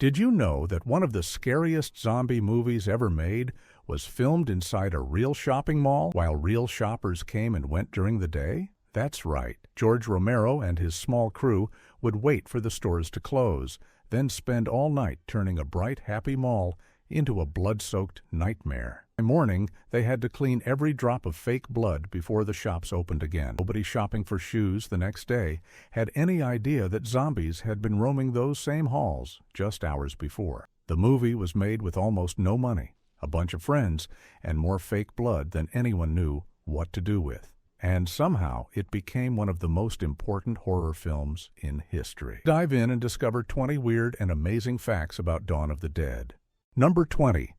Did you know that one of the scariest zombie movies ever made was filmed inside a real shopping mall while real shoppers came and went during the day? That's right. George Romero and his small crew would wait for the stores to close, then spend all night turning a bright, happy mall into a blood-soaked nightmare. By morning, they had to clean every drop of fake blood before the shops opened again. Nobody shopping for shoes the next day had any idea that zombies had been roaming those same halls just hours before. The movie was made with almost no money, a bunch of friends, and more fake blood than anyone knew what to do with. And somehow it became one of the most important horror films in history. Dive in and discover 20 weird and amazing facts about Dawn of the Dead. Number 20.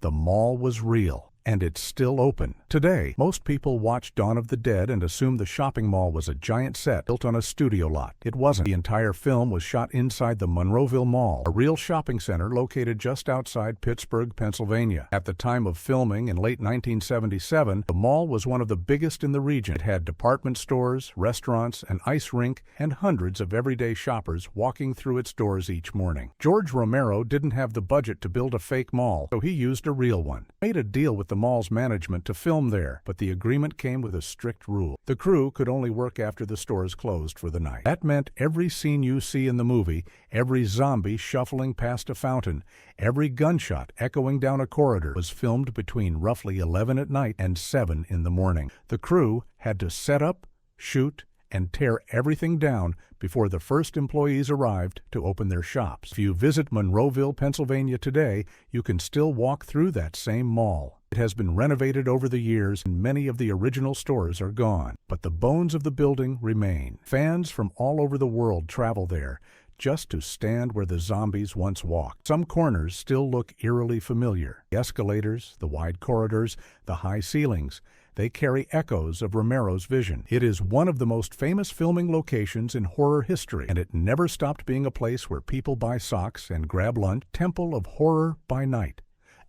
The mall was real, and it's still open. Today, most people watch Dawn of the Dead and assume the shopping mall was a giant set built on a studio lot. It wasn't. The entire film was shot inside the Monroeville Mall, a real shopping center located just outside Pittsburgh, Pennsylvania. At the time of filming in late 1977, the mall was one of the biggest in the region. It had department stores, restaurants, an ice rink, and hundreds of everyday shoppers walking through its doors each morning. George Romero didn't have the budget to build a fake mall, so he used a real one. He made a deal with the mall's management to film there, but the agreement came with a strict rule. The crew could only work after the stores closed for the night. That meant every scene you see in the movie, every zombie shuffling past a fountain, every gunshot echoing down a corridor was filmed between roughly 11 at night and 7 in the morning. The crew had to set up, shoot, and tear everything down before the first employees arrived to open their shops. If you visit Monroeville, Pennsylvania today, you can still walk through that same mall. It has been renovated over the years and many of the original stores are gone, but the bones of the building remain. Fans from all over the world travel there just to stand where the zombies once walked. Some corners still look eerily familiar. The escalators, the wide corridors, the high ceilings, they carry echoes of Romero's vision. It is one of the most famous filming locations in horror history, and it never stopped being a place where people buy socks and grab lunch. Temple of Horror by night,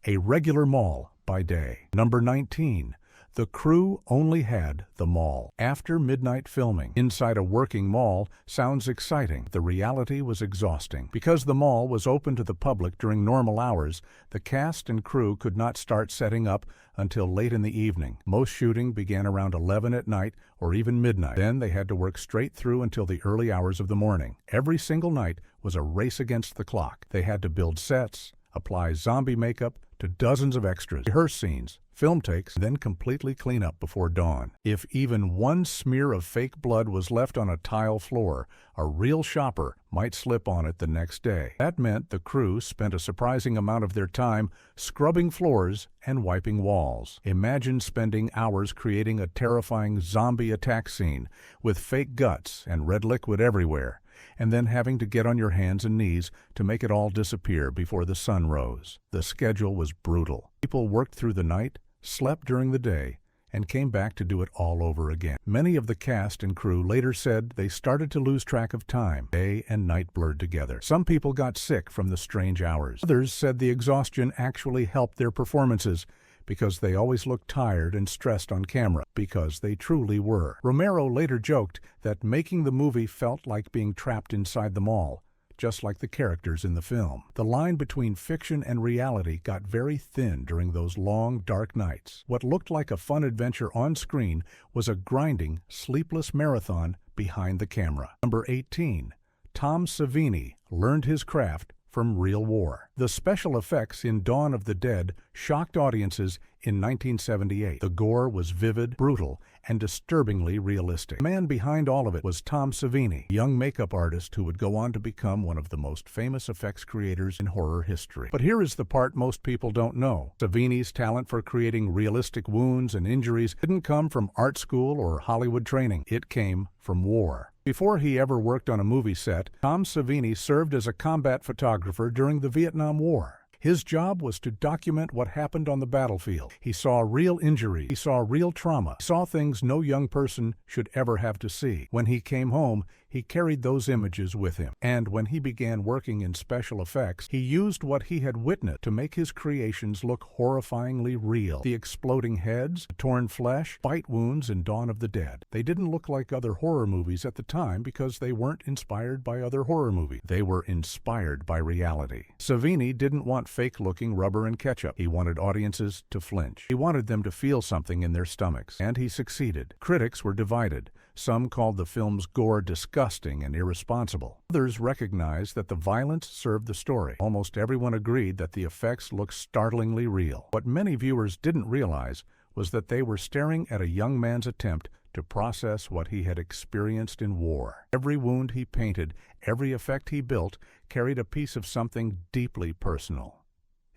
a regular mall by day. Number 19. The crew only had the mall. After midnight filming inside a working mall sounds exciting. The reality was exhausting. Because the mall was open to the public during normal hours, the cast and crew could not start setting up until late in the evening. Most shooting began around 11 at night or even midnight. Then they had to work straight through until the early hours of the morning. Every single night was a race against the clock. They had to build sets, apply zombie makeup to dozens of extras, rehearse scenes, film takes, then completely clean up before dawn. If even one smear of fake blood was left on a tile floor, a real shopper might slip on it the next day. That meant the crew spent a surprising amount of their time scrubbing floors and wiping walls. Imagine spending hours creating a terrifying zombie attack scene with fake guts and red liquid everywhere, and then having to get on your hands and knees to make it all disappear before the sun rose. The schedule was brutal. People worked through the night, slept during the day, and came back to do it all over again. Many of the cast and crew later said they started to lose track of time. Day and night blurred together. Some people got sick from the strange hours. Others said the exhaustion actually helped their performances because they always looked tired and stressed on camera, because they truly were. Romero later joked that making the movie felt like being trapped inside the mall, just like the characters in the film. The line between fiction and reality got very thin during those long, dark nights. What looked like a fun adventure on screen was a grinding, sleepless marathon behind the camera. Number 18. Tom Savini learned his craft from real war. The special effects in Dawn of the Dead shocked audiences in 1978. The gore was vivid, brutal, and disturbingly realistic. The man behind all of it was Tom Savini, a young makeup artist who would go on to become one of the most famous effects creators in horror history. But here is the part most people don't know. Savini's talent for creating realistic wounds and injuries didn't come from art school or Hollywood training. It came from war. Before he ever worked on a movie set, Tom Savini served as a combat photographer during the Vietnam War. His job was to document what happened on the battlefield. He saw real injuries. He saw real trauma. He saw things no young person should ever have to see. When he came home, he carried those images with him. And when he began working in special effects, he used what he had witnessed to make his creations look horrifyingly real. The exploding heads, the torn flesh, bite wounds in Dawn of the Dead. They didn't look like other horror movies at the time because they weren't inspired by other horror movies. They were inspired by reality. Savini didn't want fake-looking rubber and ketchup. He wanted audiences to flinch. He wanted them to feel something in their stomachs, and he succeeded. Critics were divided. Some called the film's gore disgusting and irresponsible. Others recognized that the violence served the story. Almost everyone agreed that the effects looked startlingly real. What many viewers didn't realize was that they were staring at a young man's attempt to process what he had experienced in war. Every wound he painted, every effect he built, carried a piece of something deeply personal.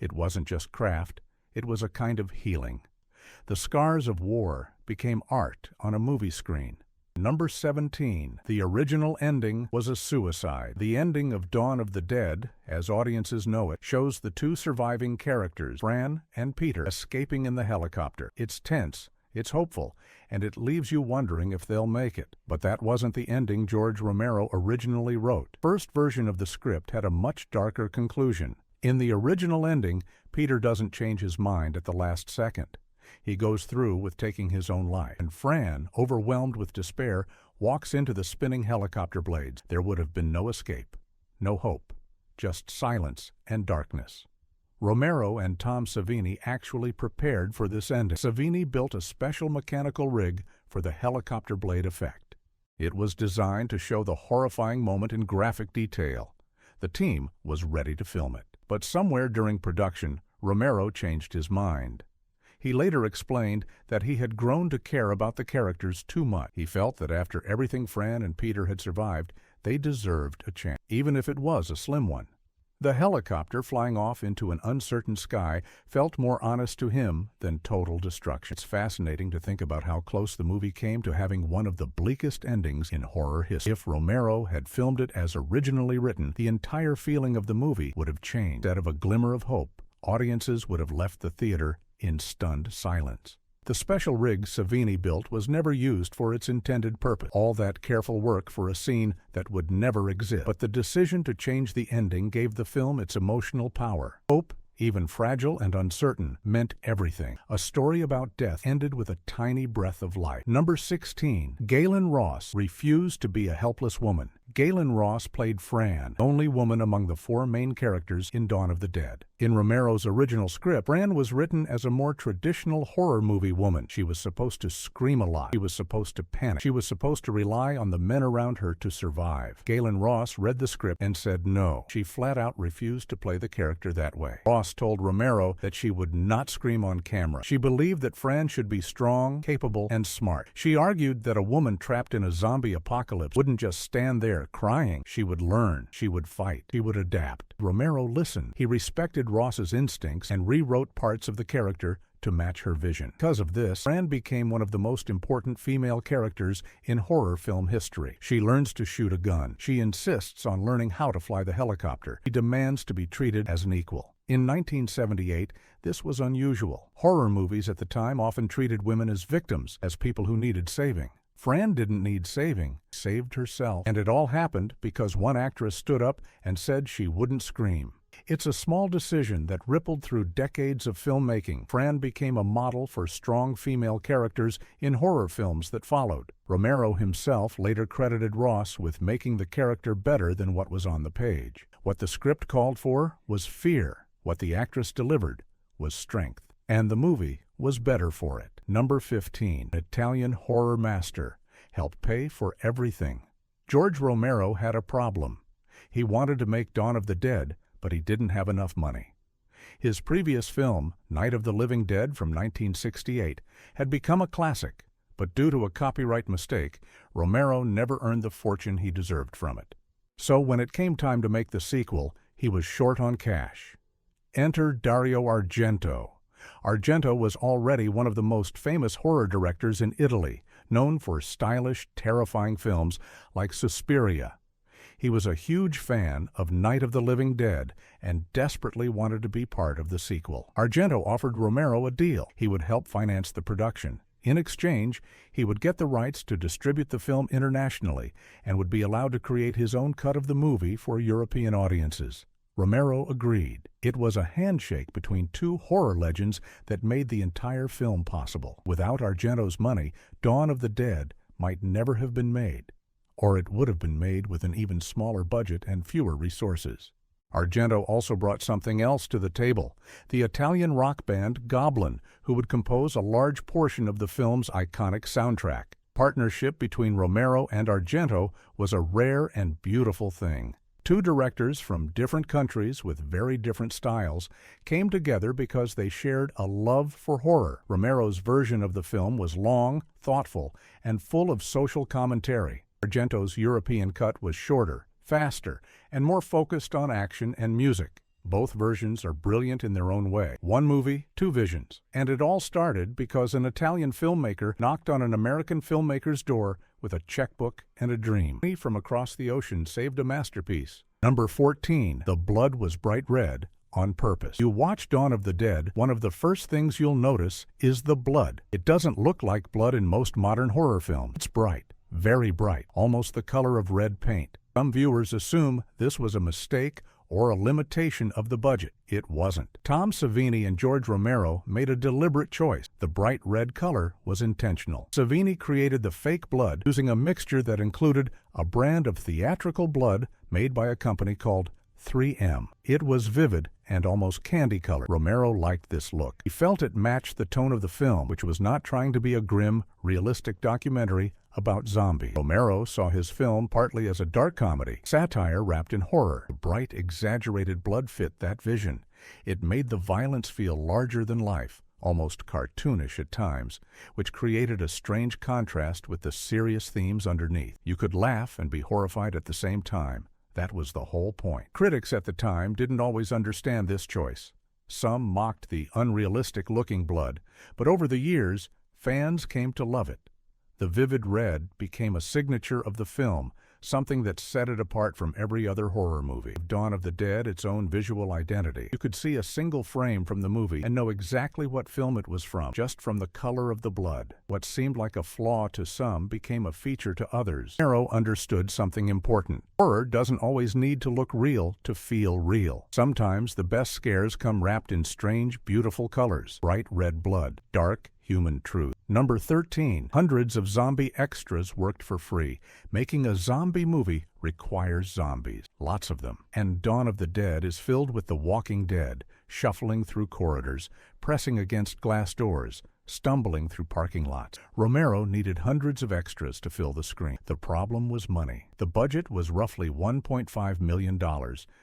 It wasn't just craft, it was a kind of healing. The scars of war became art on a movie screen. Number 17. The original ending was a suicide. The ending of Dawn of the Dead, as audiences know it, shows the two surviving characters, Fran and Peter, escaping in the helicopter. It's tense, it's hopeful, and it leaves you wondering if they'll make it. But that wasn't the ending George Romero originally wrote. The first version of the script had a much darker conclusion. In the original ending, Peter doesn't change his mind at the last second. He goes through with taking his own life, and Fran, overwhelmed with despair, walks into the spinning helicopter blades. There would have been no escape, no hope, just silence and darkness. Romero and Tom Savini actually prepared for this ending. Savini built a special mechanical rig for the helicopter blade effect. It was designed to show the horrifying moment in graphic detail. The team was ready to film it. But somewhere during production, Romero changed his mind. He later explained that he had grown to care about the characters too much. He felt that after everything Fran and Peter had survived, they deserved a chance, even if it was a slim one. The helicopter flying off into an uncertain sky felt more honest to him than total destruction. It's fascinating to think about how close the movie came to having one of the bleakest endings in horror history. If Romero had filmed it as originally written, the entire feeling of the movie would have changed. Instead of a glimmer of hope, audiences would have left the theater in stunned silence. The special rig Savini built was never used for its intended purpose. All that careful work for a scene that would never exist. But the decision to change the ending gave the film its emotional power. Hope, even fragile and uncertain, meant everything. A story about death ended with a tiny breath of life. Number 16. Galen Ross refused to be a helpless woman. Galen Ross played Fran, the only woman among the four main characters in Dawn of the Dead. In Romero's original script, Fran was written as a more traditional horror movie woman. She was supposed to scream a lot. She was supposed to panic. She was supposed to rely on the men around her to survive. Galen Ross read the script and said no. She flat out refused to play the character that way. Ross told Romero that she would not scream on camera. She believed that Fran should be strong, capable, and smart. She argued that a woman trapped in a zombie apocalypse wouldn't just stand there crying. She would learn. She would fight. She would adapt. Romero listened. He respected Ross's instincts and rewrote parts of the character to match her vision. Because of this, Fran became one of the most important female characters in horror film history. She learns to shoot a gun. She insists on learning how to fly the helicopter. She demands to be treated as an equal. In 1978, this was unusual. Horror movies at the time often treated women as victims, as people who needed saving. Fran didn't need saving, saved herself. And it all happened because one actress stood up and said she wouldn't scream. It's a small decision that rippled through decades of filmmaking. Fran became a model for strong female characters in horror films that followed. Romero himself later credited Ross with making the character better than what was on the page. What the script called for was fear. What the actress delivered was strength. And the movie was better for it. Number 15. Italian horror master helped pay for everything. George Romero had a problem. He wanted to make Dawn of the Dead, but he didn't have enough money. His previous film, Night of the Living Dead from 1968, had become a classic, but due to a copyright mistake, Romero never earned the fortune he deserved from it. So when it came time to make the sequel, he was short on cash. Enter Dario Argento. Argento was already one of the most famous horror directors in Italy, known for stylish, terrifying films like Suspiria. He was a huge fan of Night of the Living Dead and desperately wanted to be part of the sequel. Argento offered Romero a deal. He would help finance the production. In exchange, he would get the rights to distribute the film internationally and would be allowed to create his own cut of the movie for European audiences. Romero agreed. It was a handshake between two horror legends that made the entire film possible. Without Argento's money, Dawn of the Dead might never have been made, or it would have been made with an even smaller budget and fewer resources. Argento also brought something else to the table, the Italian rock band Goblin, who would compose a large portion of the film's iconic soundtrack. Partnership between Romero and Argento was a rare and beautiful thing. Two directors from different countries with very different styles came together because they shared a love for horror. Romero's version of the film was long, thoughtful, and full of social commentary. Argento's European cut was shorter, faster, and more focused on action and music. Both versions are brilliant in their own way. One movie, two visions. And it all started because an Italian filmmaker knocked on an American filmmaker's door with a checkbook and a dream. He from across the ocean saved a masterpiece. Number 14, The Blood Was Bright Red on Purpose. You watch Dawn of the Dead, one of the first things you'll notice is the blood. It doesn't look like blood in most modern horror films. It's bright, very bright, almost the color of red paint. Some viewers assume this was a mistake or a limitation of the budget. It wasn't. Tom Savini and George Romero made a deliberate choice. The bright red color was intentional. Savini created the fake blood using a mixture that included a brand of theatrical blood made by a company called 3M. It was vivid and almost candy-colored. Romero liked this look. He felt it matched the tone of the film, which was not trying to be a grim, realistic documentary about zombies. Romero saw his film partly as a dark comedy, satire wrapped in horror. The bright, exaggerated blood fit that vision. It made the violence feel larger than life, almost cartoonish at times, which created a strange contrast with the serious themes underneath. You could laugh and be horrified at the same time. That was the whole point. Critics at the time didn't always understand this choice. Some mocked the unrealistic-looking blood, but over the years, fans came to love it. The vivid red became a signature of the film, something that set it apart from every other horror movie. Dawn of the Dead, its own visual identity. You could see a single frame from the movie and know exactly what film it was from, just from the color of the blood. What seemed like a flaw to some became a feature to others. Romero understood something important. Horror doesn't always need to look real to feel real. Sometimes the best scares come wrapped in strange, beautiful colors. Bright red blood, dark, human truth. Number 13. Hundreds of zombie extras worked for free. Making a zombie movie requires zombies. Lots of them. And Dawn of the Dead is filled with the walking dead, shuffling through corridors, pressing against glass doors, stumbling through parking lots. Romero needed hundreds of extras to fill the screen. The problem was money. The budget was roughly $1.5 million,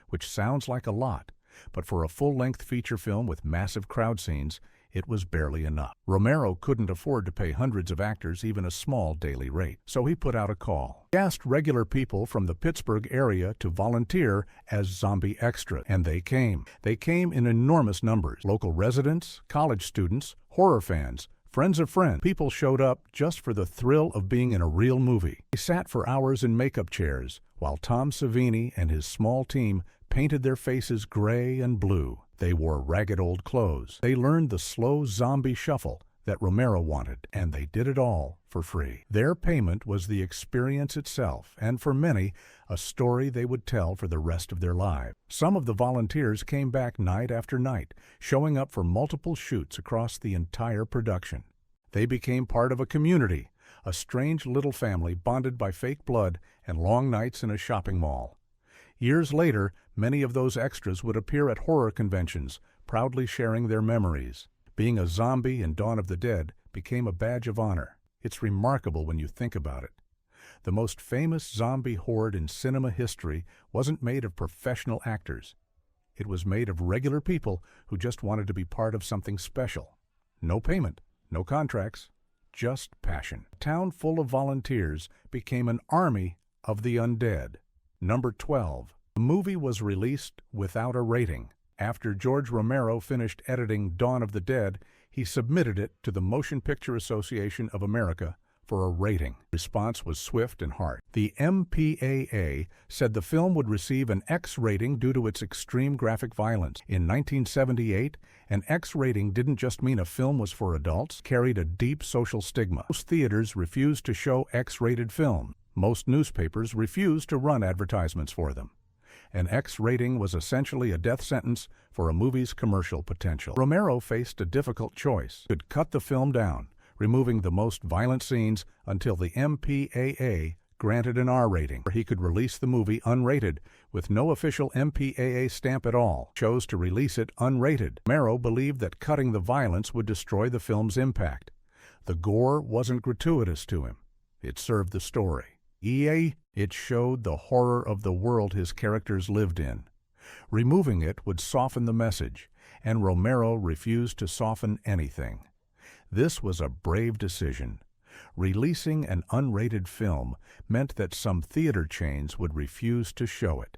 which sounds like a lot, but for a full-length feature film with massive crowd scenes, it was barely enough. Romero couldn't afford to pay hundreds of actors even a small daily rate, so he put out a call. He asked regular people from the Pittsburgh area to volunteer as zombie extras, and they came. They came in enormous numbers. Local residents, college students, horror fans, friends of friends. People showed up just for the thrill of being in a real movie. They sat for hours in makeup chairs, while Tom Savini and his small team painted their faces gray and blue. They wore ragged old clothes. They learned the slow zombie shuffle that Romero wanted, and they did it all for free. Their payment was the experience itself, and for many, a story they would tell for the rest of their lives. Some of the volunteers came back night after night, showing up for multiple shoots across the entire production. They became part of a community, a strange little family bonded by fake blood and long nights in a shopping mall. Years later, many of those extras would appear at horror conventions, proudly sharing their memories. Being a zombie in Dawn of the Dead became a badge of honor. It's remarkable when you think about it. The most famous zombie horde in cinema history wasn't made of professional actors. It was made of regular people who just wanted to be part of something special. No payment, no contracts, just passion. A town full of volunteers became an army of the undead. Number 12. The movie was released without a rating. After George Romero finished editing Dawn of the Dead, he submitted it to the Motion Picture Association of America for a rating. Response was swift and harsh. The MPAA said the film would receive an X rating due to its extreme graphic violence. In 1978, an X rating didn't just mean a film was for adults, it carried a deep social stigma. Most theaters refused to show X-rated film. Most newspapers refused to run advertisements for them. An X rating was essentially a death sentence for a movie's commercial potential. Romero faced a difficult choice. He could cut the film down, removing the most violent scenes until the MPAA granted an R rating. Or he could release the movie unrated, with no official MPAA stamp at all. He chose to release it unrated. Romero believed that cutting the violence would destroy the film's impact. The gore wasn't gratuitous to him. It served the story. It showed the horror of the world his characters lived in. Removing it would soften the message, and Romero refused to soften anything. This was a brave decision. Releasing an unrated film meant that some theater chains would refuse to show it.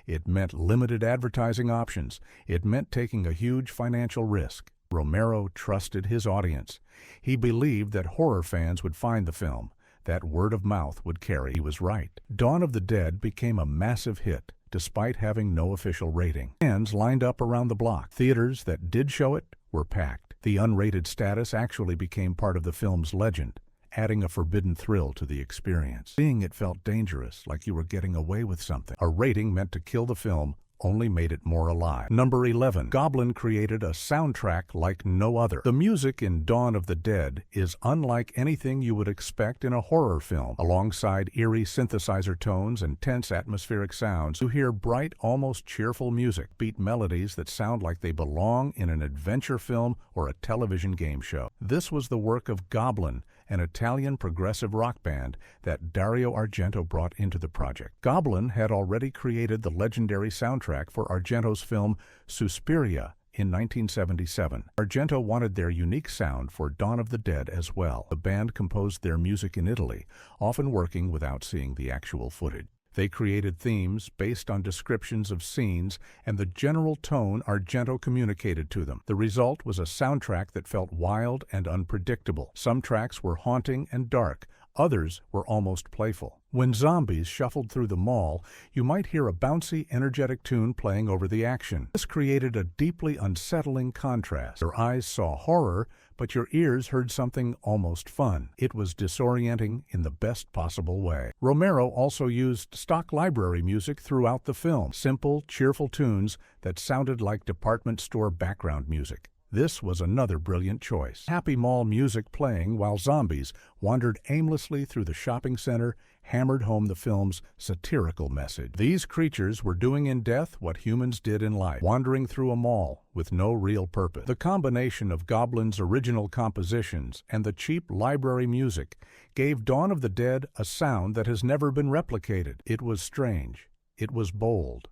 It meant limited advertising options. It meant taking a huge financial risk. Romero trusted his audience. He believed that horror fans would find the film, that word of mouth would carry. He was right. Dawn of the Dead became a massive hit, despite having no official rating. Fans lined up around the block. Theaters that did show it were packed. The unrated status actually became part of the film's legend, adding a forbidden thrill to the experience. Seeing it felt dangerous, like you were getting away with something. A rating meant to kill the film only made it more alive. Number 11. Goblin created a soundtrack like no other. The music in Dawn of the Dead is unlike anything you would expect in a horror film. Alongside eerie synthesizer tones and tense atmospheric sounds, you hear bright, almost cheerful music, beat melodies that sound like they belong in an adventure film or a television game show. This was the work of Goblin, an Italian progressive rock band that Dario Argento brought into the project. Goblin had already created the legendary soundtrack for Argento's film Suspiria in 1977. Argento wanted their unique sound for Dawn of the Dead as well. The band composed their music in Italy, often working without seeing the actual footage. They created themes based on descriptions of scenes and the general tone Argento communicated to them. The result was a soundtrack that felt wild and unpredictable. Some tracks were haunting and dark, others were almost playful. When zombies shuffled through the mall, you might hear a bouncy, energetic tune playing over the action. This created a deeply unsettling contrast. Your eyes saw horror, but your ears heard something almost fun. It was disorienting in the best possible way. Romero also used stock library music throughout the film, simple, cheerful tunes that sounded like department store background music. This was another brilliant choice. Happy mall music playing while zombies wandered aimlessly through the shopping center hammered home the film's satirical message. These creatures were doing in death what humans did in life, wandering through a mall with no real purpose. The combination of Goblin's original compositions and the cheap library music gave Dawn of the Dead a sound that has never been replicated. It was strange, it was bold,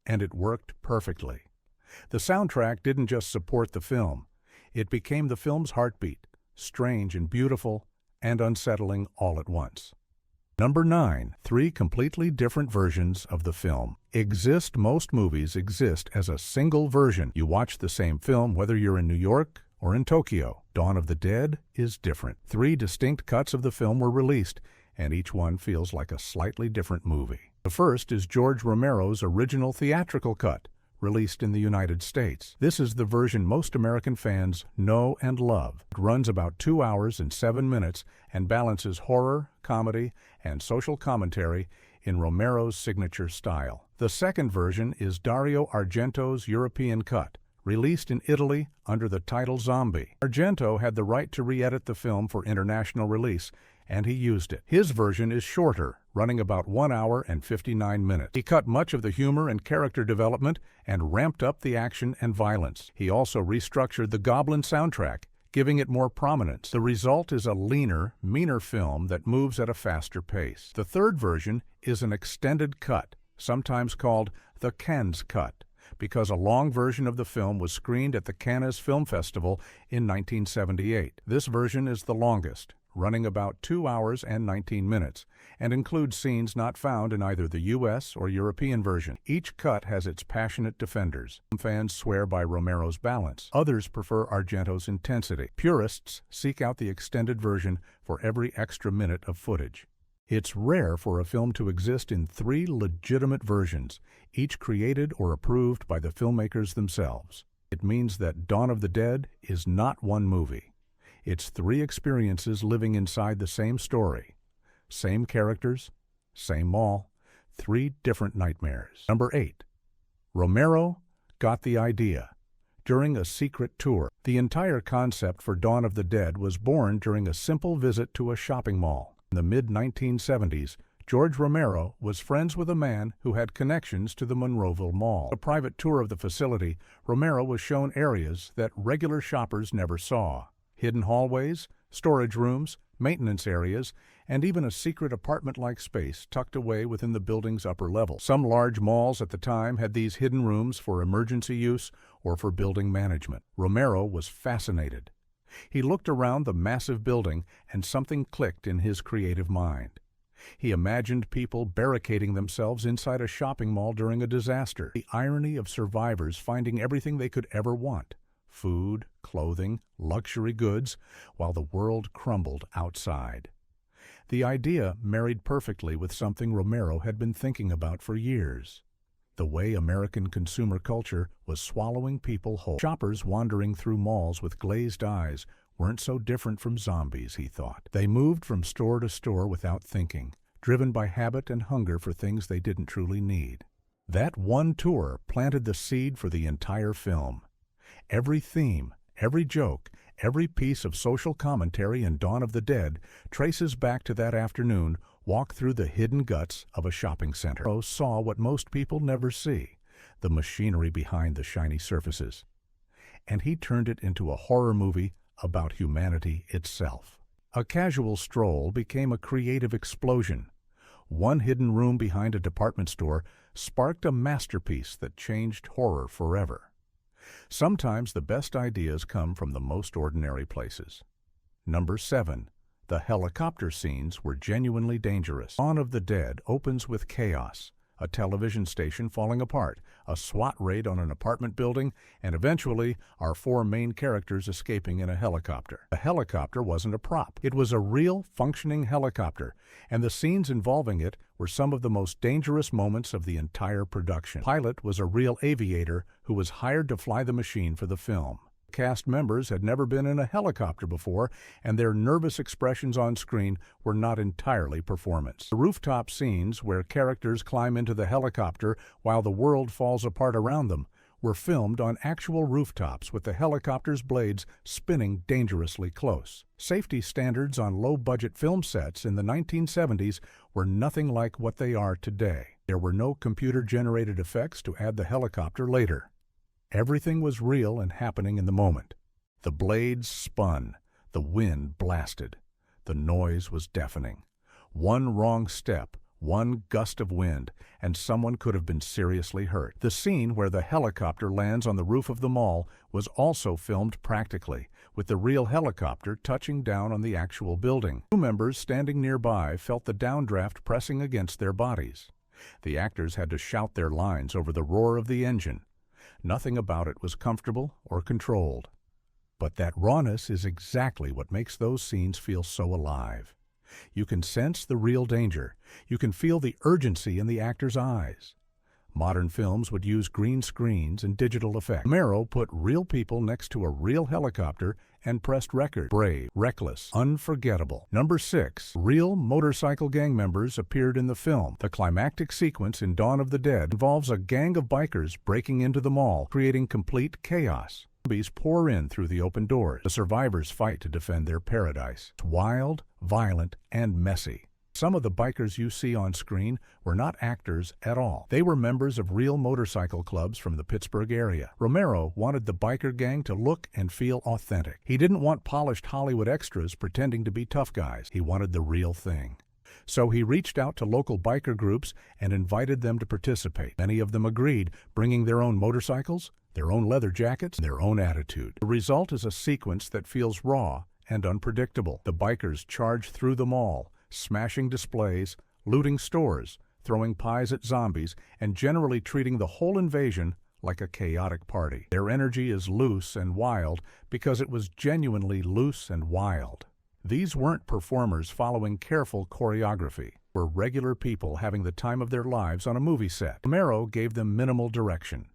and it worked perfectly. The soundtrack didn't just support the film, it became the film's heartbeat, strange and beautiful and unsettling all at once. Number 9. 3 completely different versions of the film. Most movies exist as a single version. You watch the same film whether you're in New York or in Tokyo. Dawn of the Dead is different. 3 distinct cuts of the film were released, and each one feels like a slightly different movie. The first is George Romero's original theatrical cut, released in the United States. This is the version most American fans know and love. It runs about 2 hours and 7 minutes and balances horror, comedy, and social commentary in Romero's signature style. The second version is Dario Argento's European cut, released in Italy under the title Zombie. Argento had the right to re-edit the film for international release, and he used it. His version is shorter, running about 1 hour and 59 minutes. He cut much of the humor and character development and ramped up the action and violence. He also restructured the Goblin soundtrack, giving it more prominence. The result is a leaner, meaner film that moves at a faster pace. The third version is an extended cut, sometimes called the Cannes cut, because a long version of the film was screened at the Cannes Film Festival in 1978. This version is the longest, running about 2 hours and 19 minutes, and includes scenes not found in either the U.S. or European version. Each cut has its passionate defenders. Some fans swear by Romero's balance. Others prefer Argento's intensity. Purists seek out the extended version for every extra minute of footage. It's rare for a film to exist in 3 legitimate versions, each created or approved by the filmmakers themselves. It means that Dawn of the Dead is not one movie. It's 3 experiences living inside the same story. Same characters, same mall, 3 different nightmares. Number 8. Romero got the idea. During a secret tour, the entire concept for Dawn of the Dead was born during a simple visit to a shopping mall. In the mid-1970s, George Romero was friends with a man who had connections to the Monroeville Mall. A private tour of the facility, Romero was shown areas that regular shoppers never saw. Hidden hallways, storage rooms, maintenance areas, and even a secret apartment-like space tucked away within the building's upper level. Some large malls at the time had these hidden rooms for emergency use or for building management. Romero was fascinated. He looked around the massive building and something clicked in his creative mind. He imagined people barricading themselves inside a shopping mall during a disaster. The irony of survivors finding everything they could ever want: food, clothing, luxury goods, while the world crumbled outside. The idea married perfectly with something Romero had been thinking about for years: the way American consumer culture was swallowing people whole. Shoppers wandering through malls with glazed eyes weren't so different from zombies, he thought. They moved from store to store without thinking, driven by habit and hunger for things they didn't truly need. That one tour planted the seed for the entire film. Every theme, every joke, every piece of social commentary in Dawn of the Dead traces back to that afternoon walk through the hidden guts of a shopping center. Romero saw what most people never see: the machinery behind the shiny surfaces. And he turned it into a horror movie about humanity itself. A casual stroll became a creative explosion. One hidden room behind a department store sparked a masterpiece that changed horror forever. Sometimes the best ideas come from the most ordinary places. Number 7. The helicopter scenes were genuinely dangerous. Dawn of the Dead opens with chaos: a television station falling apart, a SWAT raid on an apartment building, and eventually our 4 main characters escaping in a helicopter. The helicopter wasn't a prop. It was a real, functioning helicopter, and the scenes involving it were some of the most dangerous moments of the entire production. The pilot was a real aviator who was hired to fly the machine for the film. Cast members had never been in a helicopter before, and their nervous expressions on screen were not entirely performance. The rooftop scenes, where characters climb into the helicopter while the world falls apart around them, were filmed on actual rooftops with the helicopter's blades spinning dangerously close. Safety standards on low-budget film sets in the 1970s were nothing like what they are today. There were no computer-generated effects to add the helicopter later. Everything was real and happening in the moment. The blades spun, the wind blasted. The noise was deafening. One wrong step, one gust of wind, and someone could have been seriously hurt. The scene where the helicopter lands on the roof of the mall was also filmed practically, with the real helicopter touching down on the actual building. Crew members standing nearby felt the downdraft pressing against their bodies. The actors had to shout their lines over the roar of the engine. Nothing about it was comfortable or controlled. But that rawness is exactly what makes those scenes feel so alive. You can sense the real danger. You can feel the urgency in the actors' eyes. Modern films would use green screens and digital effects. Romero put real people next to a real helicopter and pressed record. Brave, reckless, unforgettable. Number 6. Real motorcycle gang members appeared in the film. The climactic sequence in Dawn of the Dead involves a gang of bikers breaking into the mall, creating complete chaos. Zombies pour in through the open doors. The survivors fight to defend their paradise. It's wild, violent, and messy. Some of the bikers you see on screen were not actors at all. They were members of real motorcycle clubs from the Pittsburgh area. Romero wanted the biker gang to look and feel authentic. He didn't want polished Hollywood extras pretending to be tough guys. He wanted the real thing. So he reached out to local biker groups and invited them to participate. Many of them agreed, bringing their own motorcycles, their own leather jackets, and their own attitude. The result is a sequence that feels raw and unpredictable. The bikers charge through the mall, smashing displays, looting stores, throwing pies at zombies, and generally treating the whole invasion like a chaotic party. Their energy is loose and wild because it was genuinely loose and wild. These weren't performers following careful choreography. Were regular people having the time of their lives on a movie set. Romero gave them minimal direction.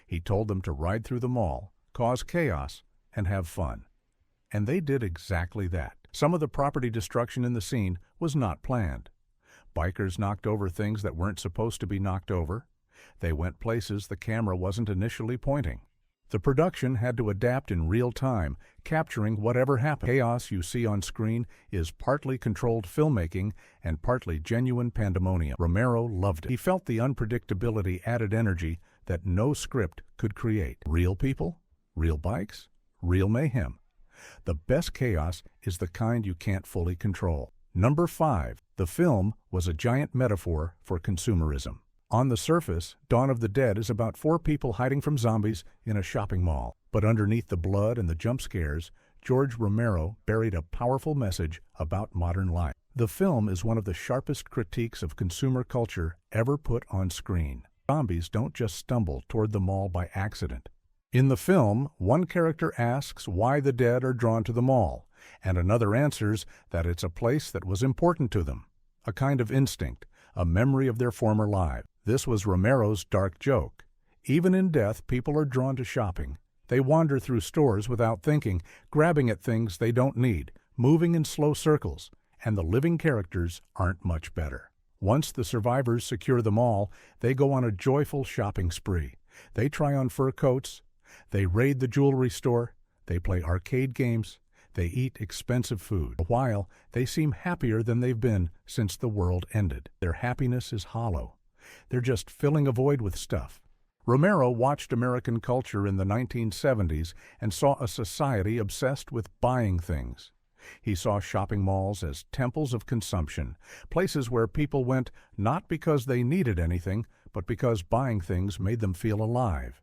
He told them to ride through the mall, cause chaos, and have fun. And they did exactly that. Some of the property destruction in the scene was not planned. Bikers knocked over things that weren't supposed to be knocked over. They went places the camera wasn't initially pointing. The production had to adapt in real time, capturing whatever happened. Chaos you see on screen is partly controlled filmmaking and partly genuine pandemonium. Romero loved it. He felt the unpredictability added energy that no script could create. Real people, real bikes, real mayhem. The best chaos is the kind you can't fully control. Number 5. The film was a giant metaphor for consumerism. On the surface, Dawn of the Dead is about 4 people hiding from zombies in a shopping mall. But underneath the blood and the jump scares, George Romero buried a powerful message about modern life. The film is one of the sharpest critiques of consumer culture ever put on screen. Zombies don't just stumble toward the mall by accident. In the film, one character asks why the dead are drawn to the mall, and another answers that it's a place that was important to them, a kind of instinct, a memory of their former lives. This was Romero's dark joke. Even in death, people are drawn to shopping. They wander through stores without thinking, grabbing at things they don't need, moving in slow circles, and the living characters aren't much better. Once the survivors secure the mall, they go on a joyful shopping spree. They try on fur coats, they raid the jewelry store, they play arcade games, they eat expensive food. For a while, they seem happier than they've been since the world ended. Their happiness is hollow. They're just filling a void with stuff. Romero watched American culture in the 1970s and saw a society obsessed with buying things. He saw shopping malls as temples of consumption, places where people went not because they needed anything, but because buying things made them feel alive.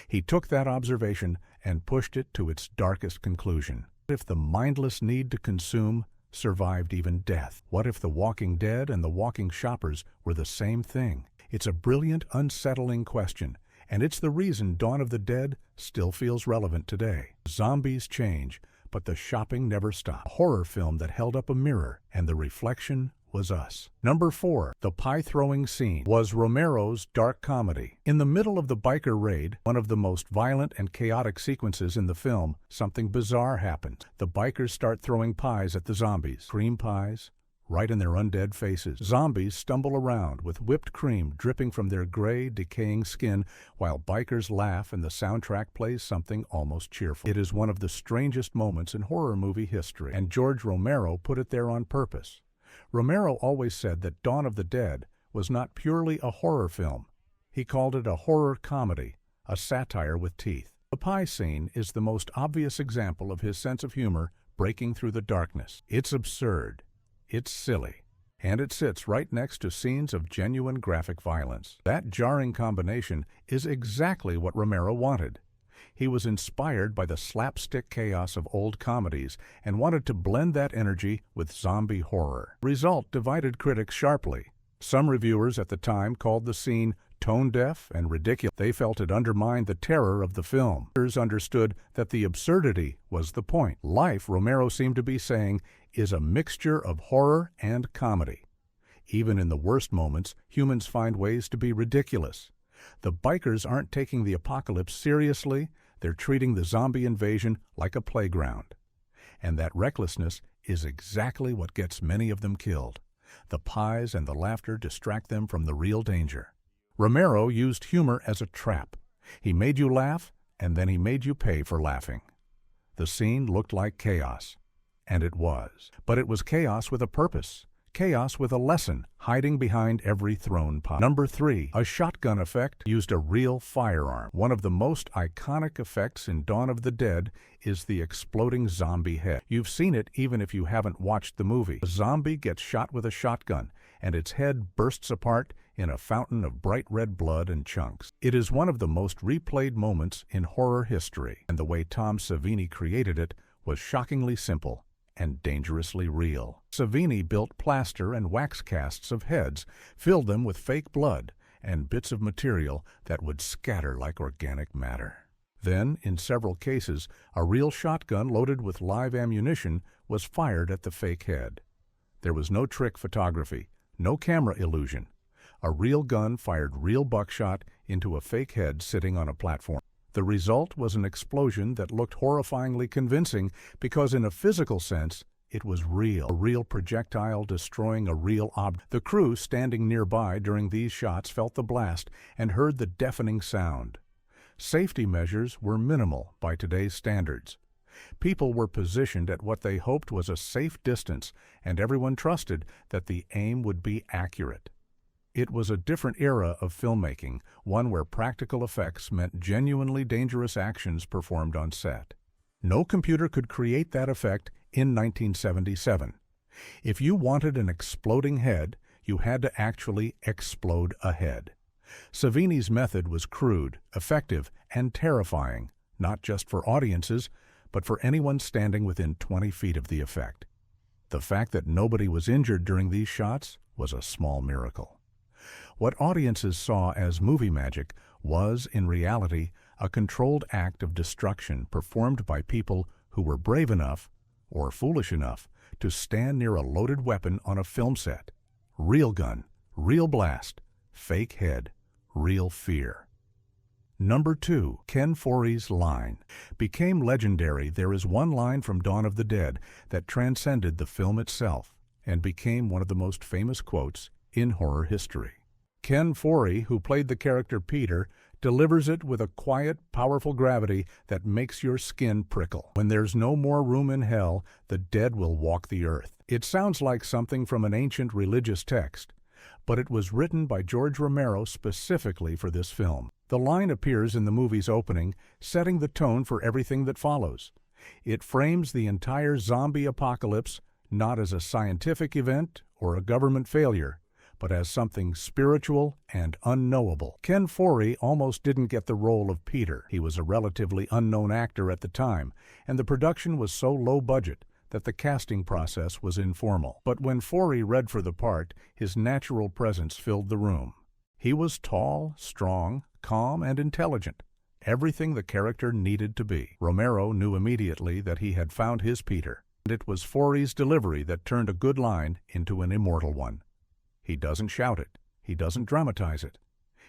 He took that observation and pushed it to its darkest conclusion. What if the mindless need to consume survived even death? What if the walking dead and the walking shoppers were the same thing? It's a brilliant, unsettling question, and it's the reason Dawn of the Dead still feels relevant today. Zombies change, but the shopping never stopped. A horror film that held up a mirror, and the reflection was us. Number 4. The pie-throwing scene was Romero's dark comedy. In the middle of the biker raid, one of the most violent and chaotic sequences in the film, something bizarre happens. The bikers start throwing pies at the zombies. Cream pies, right in their undead faces. Zombies stumble around with whipped cream dripping from their gray, decaying skin, while bikers laugh and the soundtrack plays something almost cheerful. It is one of the strangest moments in horror movie history, and George Romero put it there on purpose. Romero always said that Dawn of the Dead was not purely a horror film. He called it a horror comedy, a satire with teeth. The pie scene is the most obvious example of his sense of humor breaking through the darkness. It's absurd, it's silly, and it sits right next to scenes of genuine graphic violence. That jarring combination is exactly what Romero wanted. He was inspired by the slapstick chaos of old comedies and wanted to blend that energy with zombie horror. The result divided critics sharply. Some reviewers at the time called the scene tone-deaf and ridiculous. They felt it undermined the terror of the film. Others understood that the absurdity was the point. Life, Romero seemed to be saying, is a mixture of horror and comedy. Even in the worst moments, humans find ways to be ridiculous. The bikers aren't taking the apocalypse seriously. They're treating the zombie invasion like a playground. And that recklessness is exactly what gets many of them killed. The pies and the laughter distract them from the real danger. Romero used humor as a trap. He made you laugh, and then he made you pay for laughing. The scene looked like chaos, and it was. But it was chaos with a purpose. Chaos with a lesson hiding behind every thrown pie. Number 3. A shotgun effect used a real firearm. One of the most iconic effects in Dawn of the Dead is the exploding zombie head. You've seen it even if you haven't watched the movie. A zombie gets shot with a shotgun, and its head bursts apart in a fountain of bright red blood and chunks. It is one of the most replayed moments in horror history, and the way Tom Savini created it was shockingly simple and dangerously real. Savini built plaster and wax casts of heads, filled them with fake blood and bits of material that would scatter like organic matter. Then, in several cases, a real shotgun loaded with live ammunition was fired at the fake head. There was no trick photography, no camera illusion. A real gun fired real buckshot into a fake head sitting on a platform. The result was an explosion that looked horrifyingly convincing because, in a physical sense, it was real. A real projectile destroying a real object. The crew standing nearby during these shots felt the blast and heard the deafening sound. Safety measures were minimal by today's standards. People were positioned at what they hoped was a safe distance, and everyone trusted that the aim would be accurate. It was a different era of filmmaking, one where practical effects meant genuinely dangerous actions performed on set. No computer could create that effect in 1977. If you wanted an exploding head, you had to actually explode a head. Savini's method was crude, effective, and terrifying, not just for audiences, but for anyone standing within 20 feet of the effect. The fact that nobody was injured during these shots was a small miracle. What audiences saw as movie magic was, in reality, a controlled act of destruction performed by people who were brave enough, or foolish enough, to stand near a loaded weapon on a film set. Real gun, real blast, fake head, real fear. Number 2, Ken Foree's line. Became legendary. There is one line from Dawn of the Dead that transcended the film itself and became one of the most famous quotes in horror history. Ken Foree, who played the character Peter, delivers it with a quiet, powerful gravity that makes your skin prickle. When there's no more room in hell, the dead will walk the earth. It sounds like something from an ancient religious text, but it was written by George Romero specifically for this film. The line appears in the movie's opening, setting the tone for everything that follows. It frames the entire zombie apocalypse not as a scientific event or a government failure, but as something spiritual and unknowable. Ken Foree almost didn't get the role of Peter. He was a relatively unknown actor at the time, and the production was so low budget that the casting process was informal. But when Foree read for the part, his natural presence filled the room. He was tall, strong, calm, and intelligent, everything the character needed to be. Romero knew immediately that he had found his Peter, and it was Foree's delivery that turned a good line into an immortal one. He doesn't shout it. He doesn't dramatize it.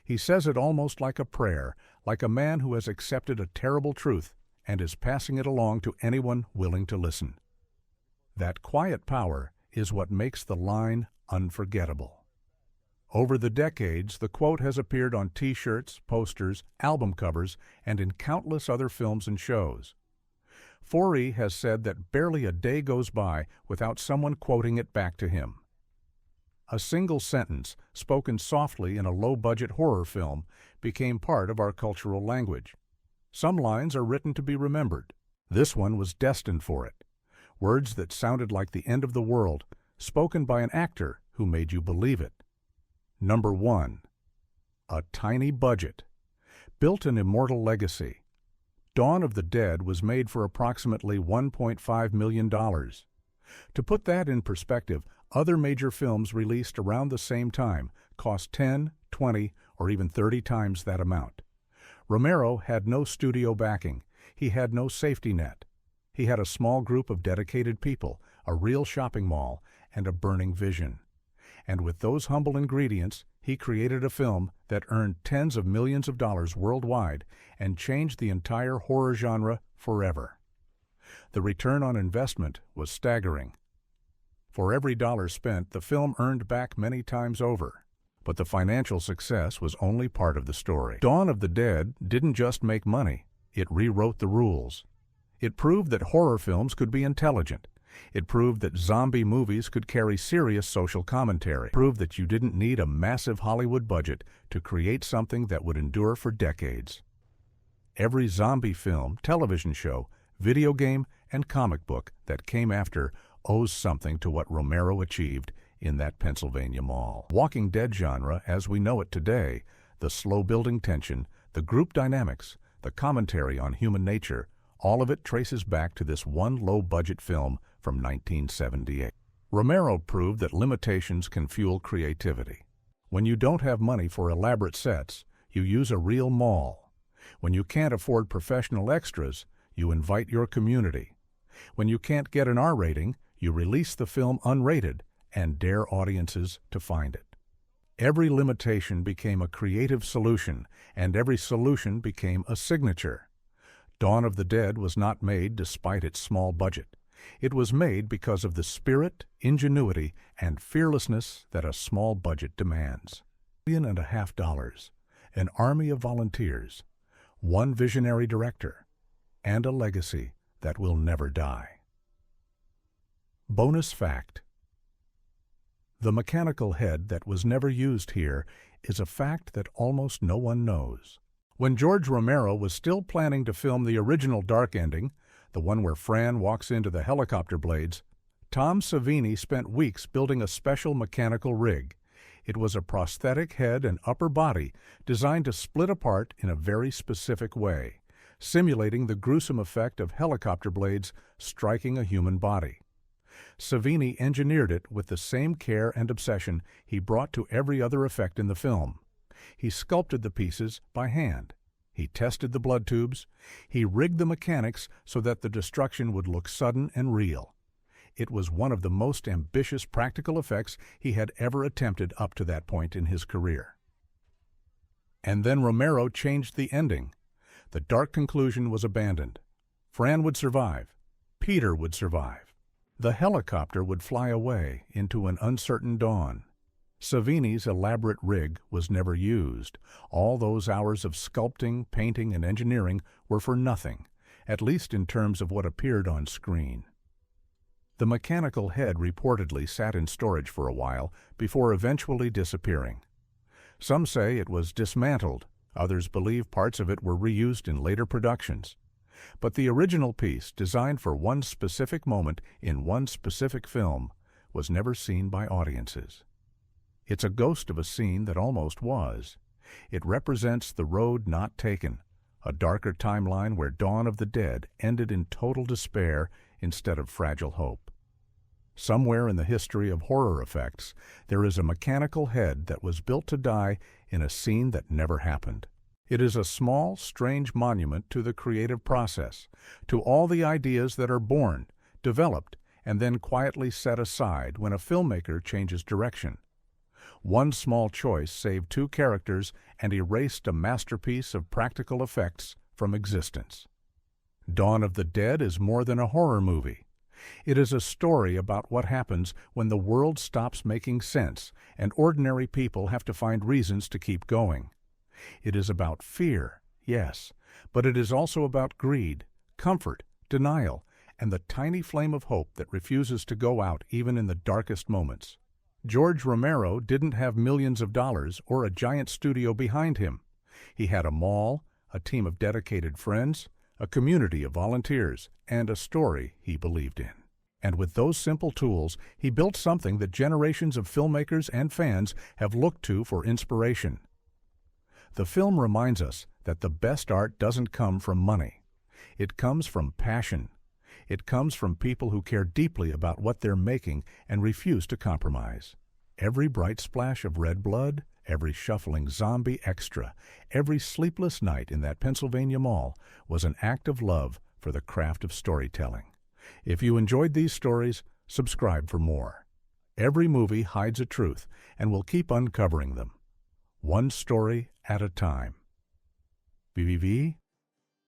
He says it almost like a prayer, like a man who has accepted a terrible truth and is passing it along to anyone willing to listen. That quiet power is what makes the line unforgettable. Over the decades, the quote has appeared on T-shirts, posters, album covers, and in countless other films and shows. Foree has said that barely a day goes by without someone quoting it back to him. A single sentence, spoken softly in a low-budget horror film, became part of our cultural language. Some lines are written to be remembered. This one was destined for it. Words that sounded like the end of the world, spoken by an actor who made you believe it. Number 1. A tiny budget. Built an immortal legacy. Dawn of the Dead was made for approximately $1.5 million. To put that in perspective, other major films released around the same time cost 10, 20, or even 30 times that amount. Romero had no studio backing. He had no safety net. He had a small group of dedicated people, a real shopping mall, and a burning vision. And with those humble ingredients, he created a film that earned tens of millions of dollars worldwide and changed the entire horror genre forever. The return on investment was staggering. For every dollar spent, the film earned back many times over. But the financial success was only part of the story. Dawn of the Dead didn't just make money. It rewrote the rules. It proved that horror films could be intelligent. It proved that zombie movies could carry serious social commentary. It proved that you didn't need a massive Hollywood budget to create something that would endure for decades. Every zombie film, television show, video game, and comic book that came after owes something to what Romero achieved in that Pennsylvania mall. Walking Dead genre as we know it today, the slow building tension, the group dynamics, the commentary on human nature, All of it traces back to this one low-budget film from 1978. Romero proved that limitations can fuel creativity. When you don't have money for elaborate sets, you use a real mall. When you can't afford professional extras, you invite your community. When you can't get an R rating, you release the film unrated and dare audiences to find it. Every limitation became a creative solution, and every solution became a signature. Dawn of the Dead was not made despite its small budget. It was made because of the spirit, ingenuity, and fearlessness that a small budget demands. $1.5 million, an army of volunteers, one visionary director, and a legacy that will never die. Bonus fact: the mechanical head that was never used here is a fact that almost no one knows. When George Romero was still planning to film the original dark ending, the one where Fran walks into the helicopter blades, Tom Savini spent weeks building a special mechanical rig. It was a prosthetic head and upper body designed to split apart in a very specific way, simulating the gruesome effect of helicopter blades striking a human body. Savini engineered it with the same care and obsession he brought to every other effect in the film. He sculpted the pieces by hand. He tested the blood tubes. He rigged the mechanics so that the destruction would look sudden and real. It was one of the most ambitious practical effects he had ever attempted up to that point in his career. And then Romero changed the ending. The dark conclusion was abandoned. Fran would survive. Peter would survive. The helicopter would fly away into an uncertain dawn. Savini's elaborate rig was never used. All those hours of sculpting, painting, and engineering were for nothing, at least in terms of what appeared on screen. The mechanical head reportedly sat in storage for a while before eventually disappearing. Some say it was dismantled. Others believe parts of it were reused in later productions. But the original piece, designed for one specific moment in one specific film, was never seen by audiences. It's a ghost of a scene that almost was. It represents the road not taken, a darker timeline where Dawn of the Dead ended in total despair instead of fragile hope. Somewhere in the history of horror effects, there is a mechanical head that was built to die in a scene that never happened. It is a small, strange monument to the creative process, to all the ideas that are born, developed, and then quietly set aside when a filmmaker changes direction. One small choice saved two characters and erased a masterpiece of practical effects from existence. Dawn of the Dead is more than a horror movie. It is a story about what happens when the world stops making sense and ordinary people have to find reasons to keep going. It is about fear, yes, but it is also about greed, comfort, denial, and the tiny flame of hope that refuses to go out even in the darkest moments. George Romero didn't have millions of dollars or a giant studio behind him. He had a mall, a team of dedicated friends, a community of volunteers, and a story he believed in. And with those simple tools, he built something that generations of filmmakers and fans have looked to for inspiration. The film reminds us that the best art doesn't come from money. It comes from passion. It comes from people who care deeply about what they're making and refuse to compromise. Every bright splash of red blood, every shuffling zombie extra, every sleepless night in that Pennsylvania mall was an act of love for the craft of storytelling. If you enjoyed these stories, subscribe for more. Every movie hides a truth, and we'll keep uncovering them, one story at a time. VVV